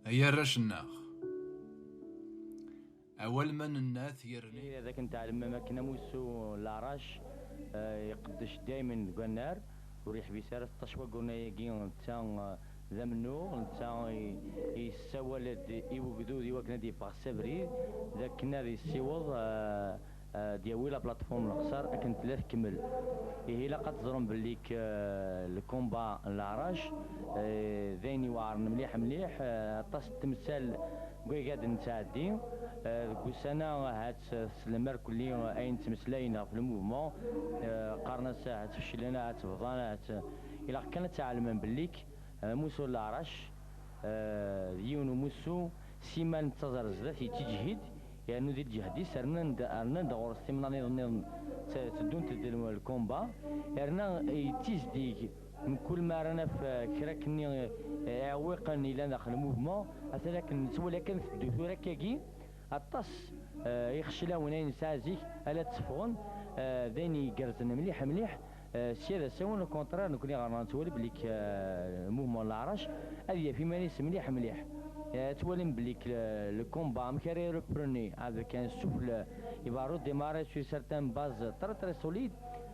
هيا الراش الناخ أول من الناس يرني إذا كنت على ماكينة موسو لاراش يقدش دايما قنار وريح بيسار التشوى قلنا يجي تا ذا منو تا يسوى يوقدو دي وكنا دي باسبري ذاك نادي السيوض دياوي لا بلاتفورم الخسار اكن ثلاث كمل هي لا قد تزرم بالليك الكومبا لاراش ذيني وعرن مليح مليح طاس التمثال كوي قاعد نتعدي كوسانا هات سلمر كلي اين تمسلاينا في الموفمون قارنا ساعات فشلنا هات فضانا هات الى كانت تعلم بالليك موسو لاراش يونو موسو سيمان تزر زدات يتجهد يعني ذي الجهدي سرنا ندور السيمنا تدون تدير الكومبا رنا يتيزدي من كل ما رانا في كراكني عويقا الى داخل الموفمون لكن ولكن في الدثور كاكي الطاس يخشلا ونين سازيك الا تسفغن ذيني قرزنا مليح مليح سياده سوون الكونترا نكوني غانا نتولي بليك الموفمون لاراش هذه في مانيس مليح مليح تولي بليك الكومبا مكاري ريبروني هذا كان سوفل يبارو ديماري سور سارتان باز تري سوليد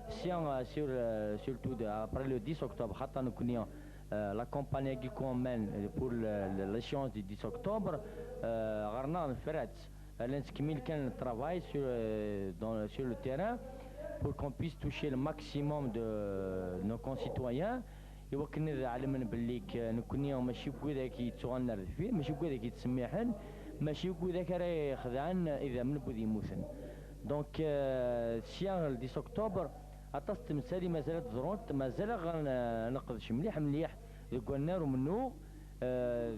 سيان سور تو après le 10 octobre خاطر نكوني la campagne qui commène pour l'échéance du 10 octobre غرنا نفرات لنكمل كان الترافاي sur le terrain pour qu'on puisse toucher le maximum de nos concitoyens يوكن إذا علمنا بالليك نكوني ماشي بوذاك يتغنى فيه ماشي بوذاك يتسميحن ماشي بوذاك راه خدعان إذا من بوذي يموتن دونك سيان 10 أكتوبر أطاس تمثالي مازال تزرونت مازال غنقدش مليح مليح قلنا ومنو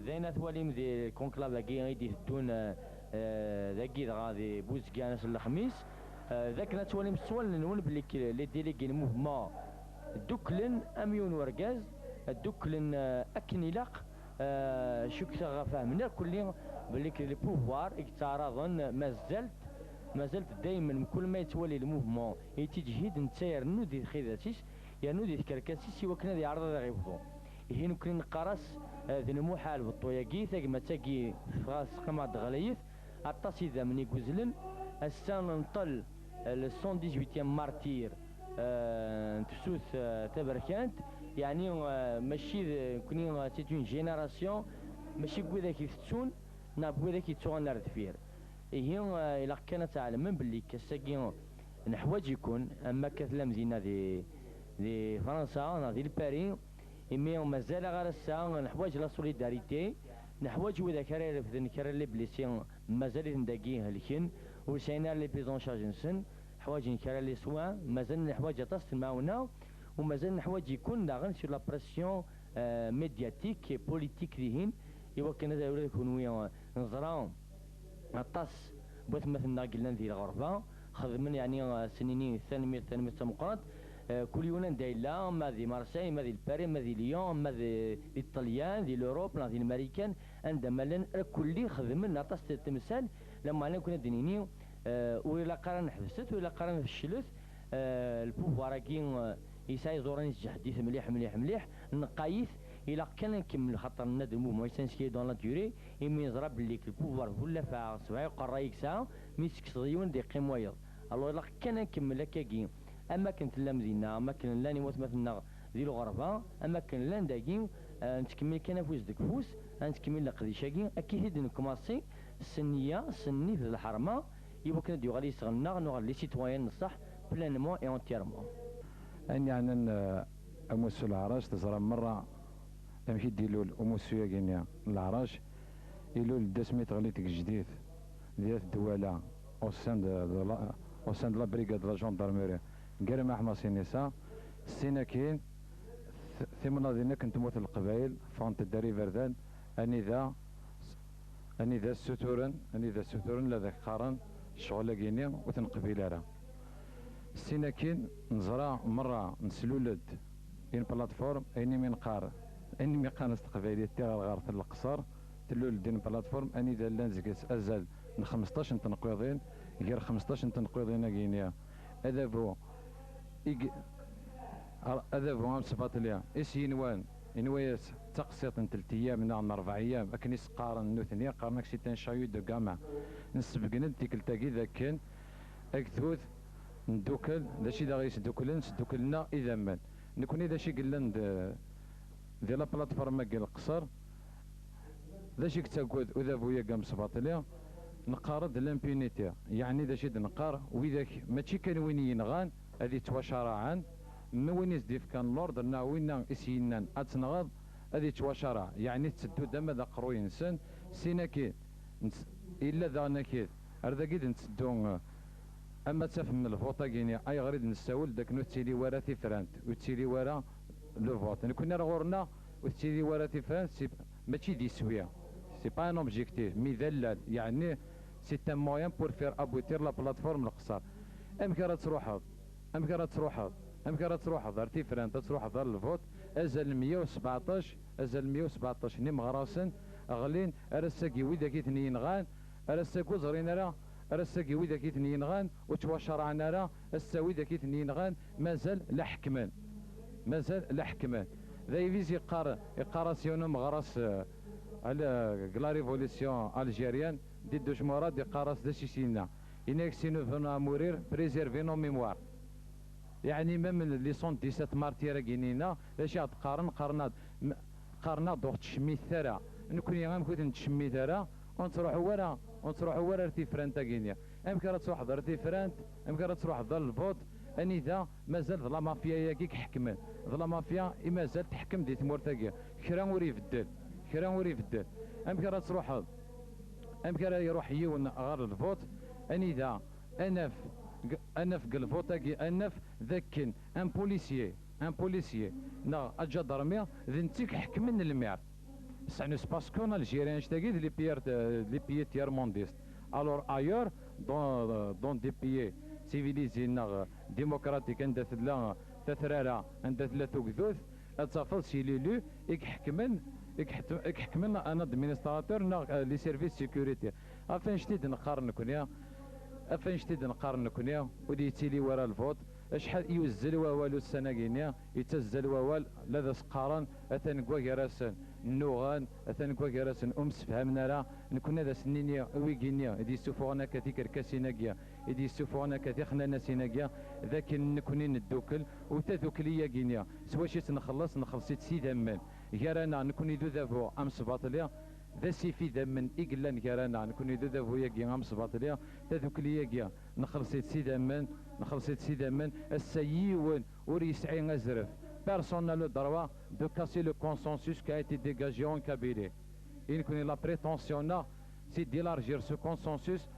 ذينا ثواليم ذي الكونكلاف ذاكي غيدي يهدون ذاكي غادي بوز كانس الخميس ذاك نتواليم السوال نقول بلي لي ديليغي الموفمون دوكلن اميون ورقاز دوكلن اكنيلاق شو كثر فهمنا كلي بلي لي بوفوار يتعرضن مازالت دائما كل ما يتولي الموفمون يتجهد نتاير نودي خيداتيس يا نودي كركاسيس وكنا دي عرض غيبطو هي نكون نقراس ذي المحال بالطوياكي ثاك ما تاكي فراس قمع دغليث الطاسي ذا من يقوزلن السان نطل ل 118 مارتير تسوث تبركانت يعني ماشي كوني سيت اون جينيراسيون ماشي بوذاك يفتون بوذاك يتوغن دفير هي الا كانت تعلم باللي كساكي نحواج يكون اما كثلام دينا دي فرنسا دي باريس إمي مازال غير الساعة نحواج لا سوليداريتي نحواج وذا كرا رفدن كرا لي بليسيون مازال نداكي هلكين وسينا لي بريزون شارجنسن حواج كرا لي سوا مازال نحواج تصل معاونا ومازال نحواج يكون داغن سور لا بريسيون ميدياتيك بوليتيك ديهن إوا كان هذا يولي يكون نزرا الطاس بوث مثلنا قلنا ذي الغربة خدمن يعني سنينين ثاني مقرات كل يونان دايلا ما ذي مارسي ما ذي الباري ما ذي ليون ما ذي الطليان ذي الاوروب ذي الامريكان عندما لن كل خدمنا طاس التمثال لما انا كنا دنيني ولا قرن حبست ولا قرن فشلت البوفوار كي يساي زوراني الجحديث مليح مليح مليح نقايث الى كان نكمل خاطر النادي الموفمون يسانسكي دون لا ديوري يمي يزرى بلي البوفوار ولا فاع سبعي قرايك ساعه ميسك صديون دي قيم ويض الو الا كان نكمل هكاكي اما كنت لا مدينه اما كان لا نيموت مثلنا ذي الغربه اما كان لا نداكي نتكمل كان فوز ديك فوس نتكمل لقديشاكي اكيد نكماسي السنيه في الحرمه يمكن ديو غادي يسغلنا نوغ لي سيتويان صح بلانمون اي اونتيرمون اني عن اموسو العراش تزرى مره تمشي ديلول اموسو ياكينيا العراش يلول دسميت غليتك جديد ديال الدواله او سان دو لا بريغاد لا جوندارميري كرم احمد سينيسا السينا كاين ثمنا دينا كنت موت القبائل فونت الداري فردان اني ذا السوتورن لا ذاك قارن الشغل كيني وتنقبيل راه السينا كاين نزرع مره نسلولد ان بلاتفورم اني من قار اني مي قانص القبائليه تاع غارت القصر تلول دين بلاتفورم اني ذا لانزكس ازال من 15 تنقيضين غير 15 تنقيضين كينيا هذا بو هذا بو صفات ليا اسينوان إنويس تقسيط من 3 أيام من 4 أيام أكني سقارن نوثنيا قارنك شي تنشايو دو كاما نسبقنا تيكل تاكي ذا كان أكثوث ندوكل داشي دا غيس دوكلنا إذا من نكوني داشي قلنا دي لا بلاتفورم كي القصر داشي كتاكود وذا بويا قام سباطليا نقارض لامبينيتي يعني داشي نقار وذاك ماشي كان وين ينغان هذه تواشرعان ما وين يزديف كان لورد نا وين اسينان اتنغض هذه تواشرع يعني تسدو دم ذا قروي انسان سينا كي الا ذا نكيد هذا كيد نتسدو اما تفهم الفوطا كيني اي غريد نستاول داك نو تيلي ورا تيفرانت وتيلي ورا لو فوت كنا غورنا وتيلي ورا تيفرانت ماشي دي سويا سي با ان اوبجيكتيف مي دلال يعني سي ان موين بور فير ابوتير لا بلاتفورم القصار امكن تروحض امكن تروحض دار تيفرانت تروح دار الفوت ازل 117 نيم غراسن اغلين ارساكي ويداك اثنين غان ارساكو زرين راه ارساكي ويداك اثنين غان وتواشرعنا راه الساوي داك اثنين غان مازال لا حكمان ذا يفيز يقاراسيون غراس على لا ريفوليسيون الجيريان دي دوش مراد يقارس داشي سينا انك سينو فنا مورير بريزيرفي نو ميموار يعني ميم لي سون 17 مارتيرا كينينا اش قارنا دوخ تشميت ثرا نكوني غير كنت نتشمي ثرا ونتروحوا ورا تيفرانتا كينيا امكن تروح دار تيفرانت امكن تروح دار الفوت اني ذا مازال لا مافيا ياكيك حكمت لا مافيا مازال تحكم دي تمورتاكيا كرا ور يفدل امكن تروح امكن يروح يون غير الفوت اني ذا انف الفوتاكي انف ذاكن ان بوليسيي نا الجدرمي ذنتيك حكمن المير سانوس باسكون الجيران شتاكي لي بيي تير مونديست الور ايور دون دي بيي سيفيليزي نا ديمقراطيك عند ثلا تثرارا عند ثلاث وكذوث اتفضل سي ليلو يحكمن انا ادمينستراتور نا لي سيرفيس سيكوريتي افين شتيد نقارن كونيا ودي تيلي ورا الفوت شحال يوزل ووالو السنه كينيا يتزل ووال لا سقارن اثن كواكراسن النوغان اثن كواكراسن فهمنا راه نكون هذا سنينيا ويكينيا يدي سوفونا كثي كركاسيناكيا يدي سوفونا كثي خنانا سيناكيا ذاك نكوني ندوكل وتذوكليا كينيا سوا شي نخلصيت سيد امان كارانا نكوني ذو ذابو ام سباطليا ذا سيفي ذا من إقلان كارانا نكون ذو ذابو ياكي ام سباطليا تذوكليا نخلصيت سيد امان السيون وريسعي غزرف personne n'a le droit de casser le consensus qui a été dégagé en Kabylie. Il connaît la prétention, c'est d'élargir ce consensus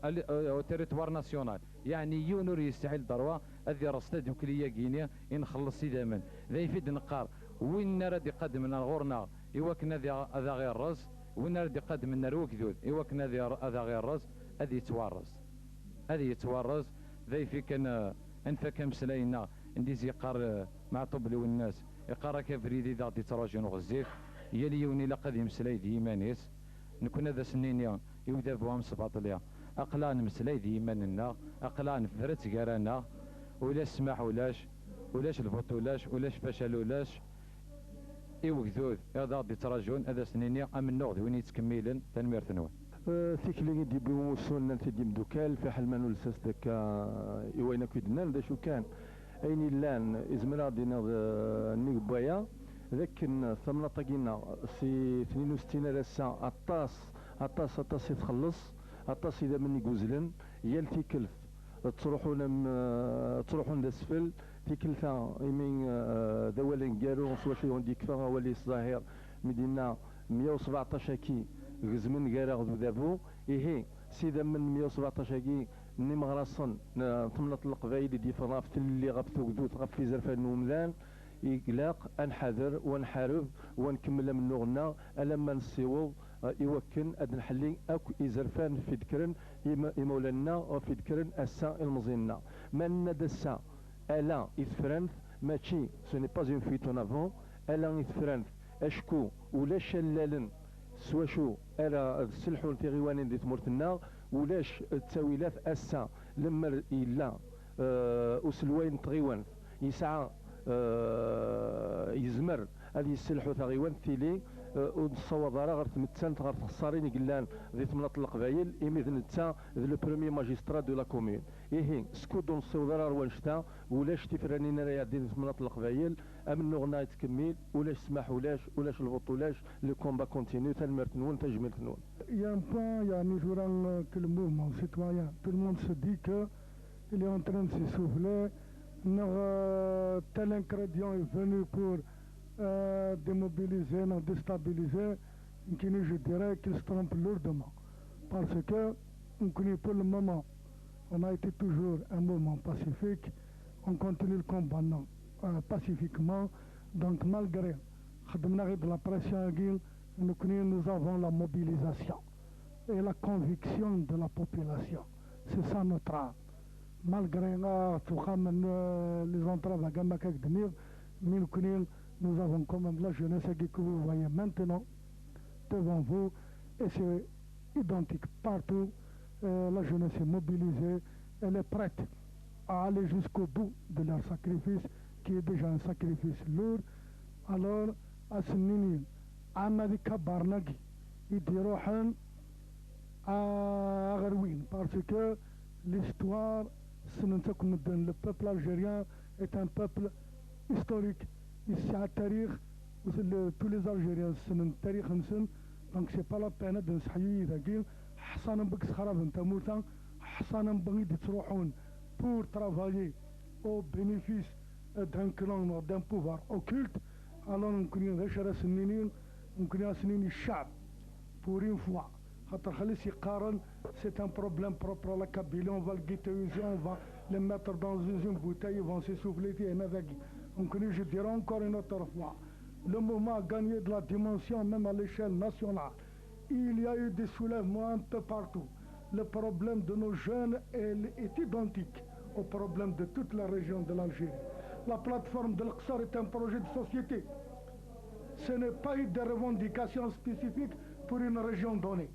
au territoire national. يعني يونور يستحيل الدروة هذه رصدة دوكلية كينيا ينخلص سيدامن ذا يفيد نقار وين راه يقدم لنا غورنا يوكنا هذا غير الرز وين راه يقدم لنا روكذود يوكنا هذا غير الرز هذه يتورز ذا يفيك كان انفك مسلاينا نديز يقار مع طبلي والناس يقرا كفريدي ذا تراجعون غزيف يلي يوني لقد يمسلاي دي ايمانيس نكون هذا سنينيا يودا بوام سباطليا اقلا نمسلاي دي ايماننا اقلا نفرت كارانا ولا سماح ولاش الفوت ولاش فشل ولاش يوكذوذ هذا دي تراجعون هذا سنينيا امن نوض وين يتكملن تنمير ثنوات فيكلي دي بوصولنا تدي مدوكال في حل منو لساس داك يوينا كيدنا دا شو كان اين اللان ازمرا دينا نيك بايا ذاك ثمنا طاقينا سي 62 راسا اطاس يتخلص اطاس اذا مني جوزلن يال تيكلف تروحون لاسفل تيكلفا يمين ذوالين كارو سوا شي عندي كفا ولي الظاهر مدينه 117 كي غزمن كارا غدو دابو ايه سيدا من 117 كي نيم غراصن تمنط القبايل دي فرافت اللي غفثو كدوت غف في زرفان ومذان يقلاق انحذر ونحارب ونكمل من نغنا ألما نسيوض يوكن اد نحلي اكو يزرفان في ذكرن يمولنا وفي ذكرن السا المزينا من ندسا الا يتفرنث ماشي سو ني با اون فيت اون افون الا يتفرنث اشكو ولا شلالن سوا شو الا السلحون في غيوانين دي تمرتنا ولاش التاويلات اسا لما الا اسلوين تغيوان يسعى يزمر هذه يسلحوا ثغيوان ثيلي ونصوض غير تمثلت غير تخسرين قلان ذي ثمنات القبايل إميذ نتا ذي لو بروميي ماجسترا دو لا كومون إيه سكودو نصوض روانشتا ولاش تفرانين رايا دي ثمنات القبايل أمن غنا تكمل ولاش سماح ولاش البطولاش لو كومبا كونتينيو تنمرت نون تجمل نون. Il y a un point, il y a un jour que le mouvement citoyen, tout le monde se dit qu'il est en train de s'essouffler. Tel ingrédient est venu pour démobiliser, nous déstabiliser, je dirais qu'il se trompe lourdement. Parce que, on connaît pour le moment, on a été toujours un mouvement pacifique, on continue le combat pacifiquement, donc malgré de la pression, nous avons la mobilisation et la conviction de la population. C'est ça notre art. Malgré les entraves à Gamakak de Mir, nous avons quand même la jeunesse que vous voyez maintenant devant vous et c'est identique partout. La jeunesse est mobilisée, elle est prête à aller jusqu'au bout de leur sacrifice qui est déjà un sacrifice lourd. Alors, à ce niveau, Amadika Barnagi, ils diront à Garwin parce que l'histoire, le peuple algérien est un peuple historique. Ici à Tarikh, tous les Algériens sont un Tarikh, donc c'est pas la peine de s'aïr d'agir. Hassan Mbek Skharab Ntamoutan, Hassan Mbek de Trohoun pour travailler au bénéfice d'un clan, d'un pouvoir occulte. Alors on connaît Rachara Seninin, on connaît Senini Chab pour une fois. C'est un problème propre à la Kabylie, on va le guetter, on va les mettre dans une bouteille, ils vont s'essouffler et naviguer. On connaît, je dirais encore une autre fois, le mouvement a gagné de la dimension même à l'échelle nationale. Il y a eu des soulèvements un peu partout. Le problème de nos jeunes est identique au problème de toute la région de l'Algérie. La plateforme de l'Aqsar est un projet de société. Ce n'est pas une des revendications spécifiques pour une région donnée.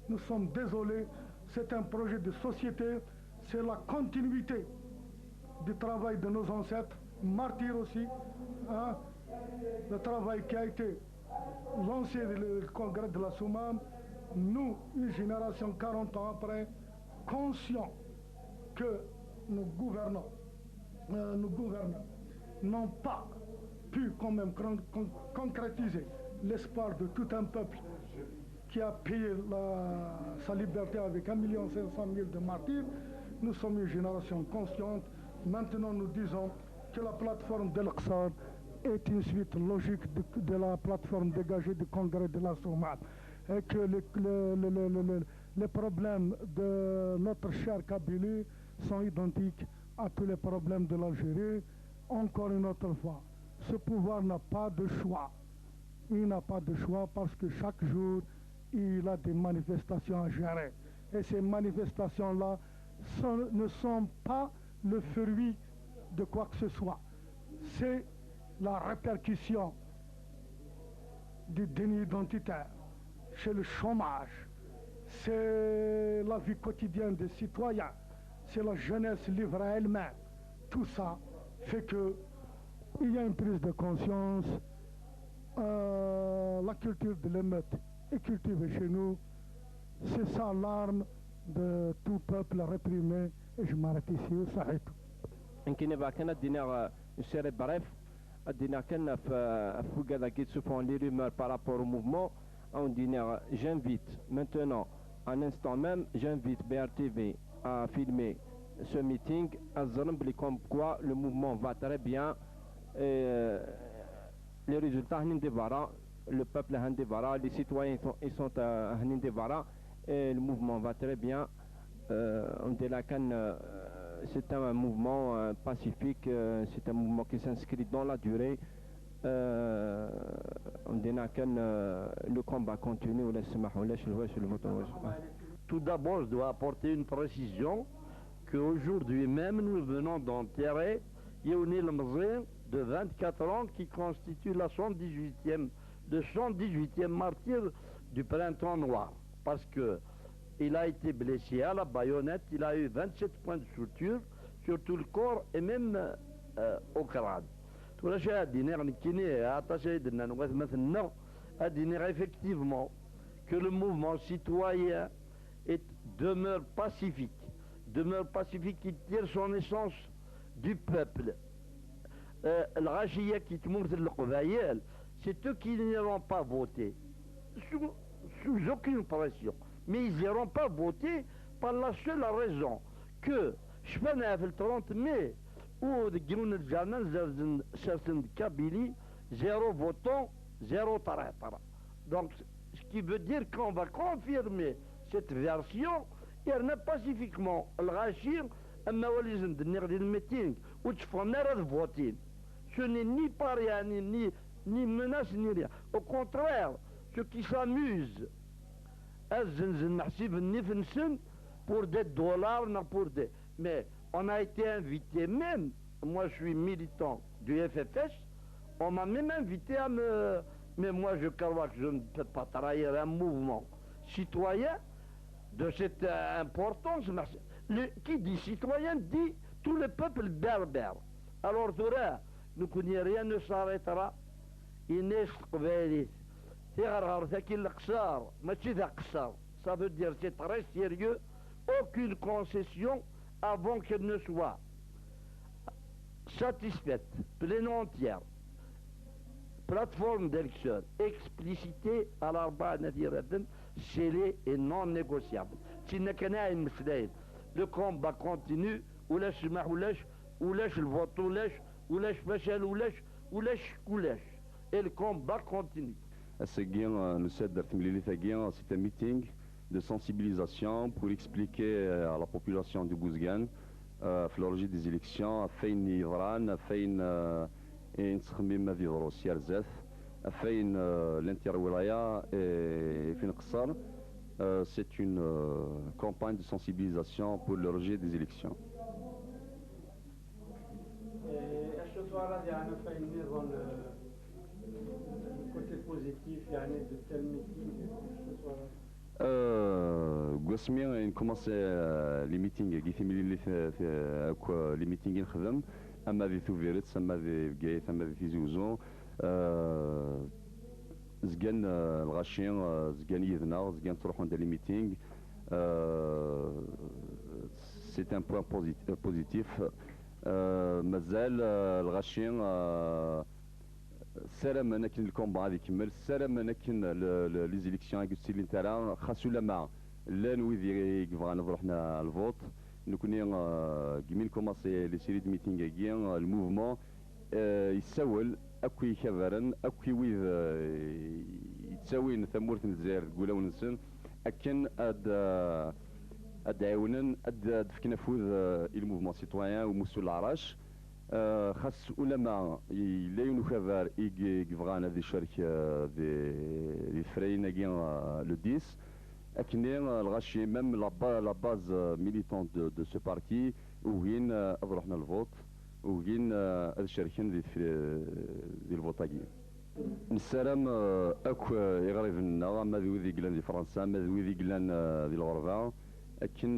Nous sommes désolés, c'est un projet de société, c'est la continuité du travail de nos ancêtres, martyrs aussi, hein, le travail qui a été lancé le congrès de la Soumam, nous, une génération 40 ans après, conscients que nos gouvernants n'ont pas pu quand même concrétiser l'espoir de tout un peuple qui a payé sa liberté avec 1,5 million de martyrs. Nous sommes une génération consciente. Maintenant, nous disons que la plateforme de l'Aqsar est une suite logique de la plateforme dégagée du congrès de la Soumam. Et que les problèmes de notre chère Kabylie sont identiques à tous les problèmes de l'Algérie. Encore une autre fois, ce pouvoir n'a pas de choix. Il n'a pas de choix parce que chaque jour, il a des manifestations à gérer. Et ces manifestations-là ne sont pas le fruit de quoi que ce soit. C'est la répercussion du déni identitaire, c'est le chômage, c'est la vie quotidienne des citoyens, c'est la jeunesse livrée à elle-même. Tout ça fait qu'il y a une prise de conscience, la culture de l'émeute est cultivée chez nous, c'est ça l'arme de tout peuple réprimé, et je m'arrête ici, ça est tout. Par rapport au mouvement, j'invite maintenant, à l'instant même, j'invite BRTV à filmer ce meeting, comme quoi le mouvement va très bien, les résultats le peuple les citoyens ils sont et le mouvement va très bien. C'est un mouvement pacifique, c'est un mouvement qui s'inscrit dans la durée. Le combat continue. Tout d'abord, je dois apporter une précision qu'aujourd'hui même nous venons d'enterrer Youni Lemzin de 24 ans qui constitue la 118e martyr du printemps noir, parce que il a été blessé à la baïonnette, il a eu 27 points de suture sur tout le corps et même au crâne. ولا شي دينير نكيني عطا شي درنا نغاث مثلنا دينير effectivement que le mouvement citoyen demeure pacifique, qui tire son essence du peuple. الغاشية qui تمرت القبائل, c'est eux qui n'iront pas voter sous aucune pression, mais ils n'iront pas voter par la seule raison que شفنا في 30 mai ودقيون الجانا سرسن كابيلي 0 votant 0 طريطرة. Donc ce qui veut dire qu'on va confirmer cette version يرنا pacifiquement الغاشي اما وليزن دنيغ ديال الميتينغ وتشفرنا راه فوتين. Ce n'est ni paria ni menace ni rien. Au contraire, ceux qui s'amusent à pour des dollars, non pour des... Mais on a été invité même, moi je suis militant du FFS, on m'a même invité à me... Mais moi je crois que je ne peux pas trahir un mouvement citoyen de cette importance. Qui dit citoyen dit tout le peuple berbère. Alors nous connaissons rien ne s'arrêtera. Inès Qbailit. Ça veut dire c'est très sérieux. Aucune concession avant qu'elle ne soit satisfaite, pleine entière. Plateforme d'élection explicitée à l'arba nadiratan, scellée et non négociable. Le combat continue, ou lâche le vote, ou lâche fachal, ou lâche. Et le combat continue. C'est un meeting de sensibilisation pour expliquer à la population du Bouzgane, l'origine des élections, à Fein Ivran, à Fein Intskhmim Vidros Yerzef, à Fein l'Interwilaya et Fein Qsar. C'est une campagne de sensibilisation pour l'origine des élections. côté positif de tel meeting قسمي نكومونسي لي ميتينغ قيت ملي لي ميتينغ نخدم اما في ثوفيريتس اما في بقايت اما في زوزو زكان الغاشين زكان يذنا زكان تروحوا ندير لي ميتينغ سي ان بوين بوزيتيف مازال الغاشين سلام انا كاين الكومبا غادي يكمل سلام انا كاين لي زيليكسيون قلت لي نتا خاصو لما لا نويدي كيفغانا روحنا الفوت نكوني كيمين كوماسي لي سيري دو ميتينغ كيان الموفمون يساول اكوي كفرن اكوي ويد يتساوين ثمورة الجزائر تقول ونسن اكن اد عاونن اد فكنا فوز الموفمون سيتويان ومسؤول العراش خاص علماء لا ينخبر يبغانا ذي الشركة ذي فرينا كين لو 10 أكني الغاشي ميم لا باز ميليتون دو سو بارتي وين أضرحنا الفوت وين الشركة ذي الفوتاكي نسلام أكو يغرب لنا ما ذي وذي قلان ذي فرنسا ما ذي وذي قلان ذي الغربة أكن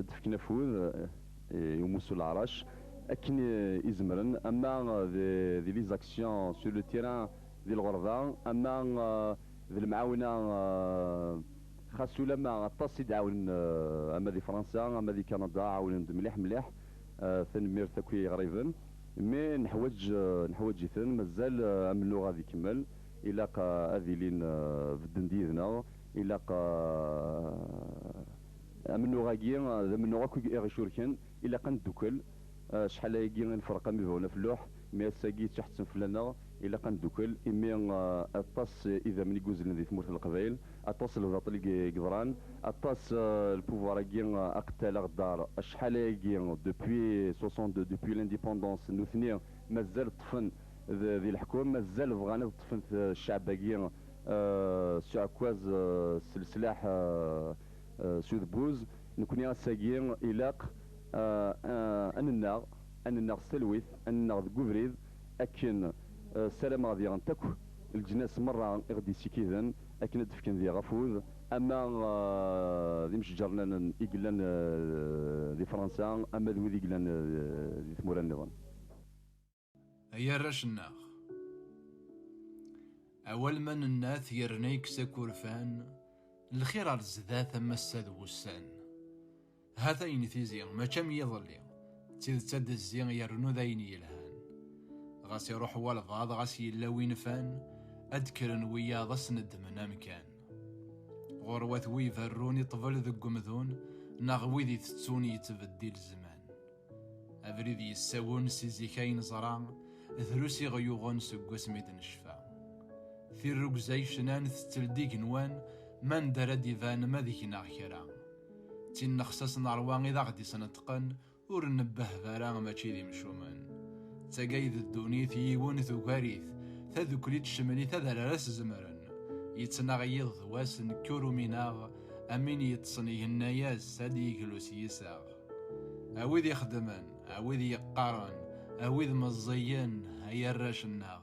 دفكنا فوز يمسوا العراش أكن يزمرن أما ذي لي زاكسيون سور لو تيران ذي الغربة أما ذي المعاونة خاصو لما الطاس يدعاون أما ذي فرنسا أما ذي كندا عاون مليح ثنمير تاكوي غريبا مي نحوج يثن مازال أم اللغة ذي كمل إلا هذي لين في الدنديذنا إلا أم اللغة كي من اللغة كي غيشوركن إلا قندوكل شحال هاكي الفرق ميفونا في اللوح مي ساكي تحسن فلنا إلا قندوكل إمي الطاس إذا من يجوز ذي ثمورة القبائل الطاس الوضع اللي قدران الطاس البوفوار كي أقتال غدار شحال هاكي دوبوي 62 دوبوي لانديبوندونس نوثني مازال طفن ذي الحكومة مازال بغانا طفن الشعب كي سعكواز سلسلاح سود بوز نكوني ساكي إلاق أننا سلويث أننا ذكوفريد أكن سلام غادي غنتاكو الجناس مرة غادي سيكيذن أكن دفكن ذي غفوذ أما ذي مشجرنا إقلان ذي فرنسا أما ذي إقلان ذي ثمورة النظام أيا الرشناغ أول من الناث يرنيك سكورفان الخير على الزذاث أما الساد وسان هاتين تيزي ما كم يظلي تيد تد الزين يرنو ذين يلهان غاس يروح والضاد غاس يلاوين فان أذكرن ويا ضسند من أمكان غروة ويفروني طفل ذق مذون نغوي ذي تتسوني يتبدل الزمان أبريد يساون سيزيكاين زران ثروسي غيوغون سقوس ميدن الشفا في الرقزاي شنان تتلديك نوان من دار ديفان ما ذيك ناخيرا تين نخصص نروان إذا غدي سنتقن ور نبه فارا ماشي ذي مشومان تاقايد الدونيث يوون ثوكاريث تذكريت شمني تذر راس زمرن يتناغيض واسن كورو ميناغ أمين يتصنيه الناياس هادي يجلوس يساغ أويذ يخدمن أويذ يقارن أويذ مزيان هيا الراش الناغ